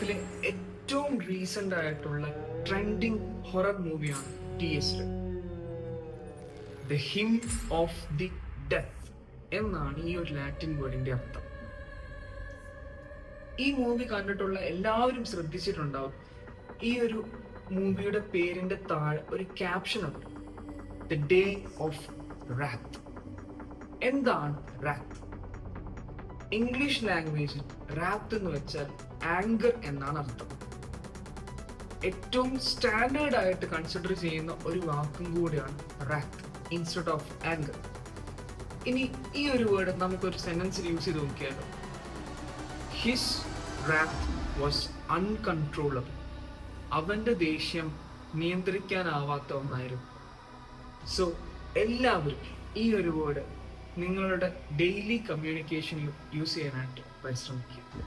മലയാളത്തിലെ ഏറ്റവും റീസെന്റ് ആയിട്ടുള്ള ട്രെൻഡിങ് ഹൊറർ മൂവിയാണ് TS. The him of the death എന്നാണ് ഈ ഒരു ലാറ്റിൻ വേർഡിന്റെ അർത്ഥം. ഈ മൂവി കണ്ടിട്ടുള്ള എല്ലാവരും ശ്രദ്ധിച്ചിട്ടുണ്ടാവും, ഈ ഒരു മൂവിയുടെ പേരിന്റെ താഴെ ഒരു ക്യാപ്ഷൻ ഉണ്ട്, ദ ഡേ ഓഫ് റാത്ത്. എന്താണ് റാത്ത്? ഇംഗ്ലീഷ് ലാംഗ്വേജിൽ റാത്ത് എന്ന് വെച്ചാൽ ആങ്കർ എന്നാണ് അർത്ഥം. ഏറ്റവും സ്റ്റാൻഡേർഡ് ആയിട്ട് കൺസിഡർ ചെയ്യുന്ന ഒരു വാക്കും കൂടിയാണ് റാത്ത് ഇൻസ്റ്റെഡ് ഓഫ് ആങ്കർ. ഇനി ഈ ഒരു വേർഡ് നമുക്കൊരു സെന്റൻസിൽ യൂസ് ചെയ്ത് നോക്കിയാലോ. His wrath was uncontrollable. അവന്റെ ദേഷ്യം നിയന്ത്രിക്കാനാവാത്ത ഒന്നായിരുന്നു. സോ എല്ലാവരും ഈ ഒരു വേർഡ് നിങ്ങളുടെ ഡെയിലി കമ്മ്യൂണിക്കേഷനിൽ യൂസ് ചെയ്യാനായിട്ട് പരിശ്രമിക്കുക.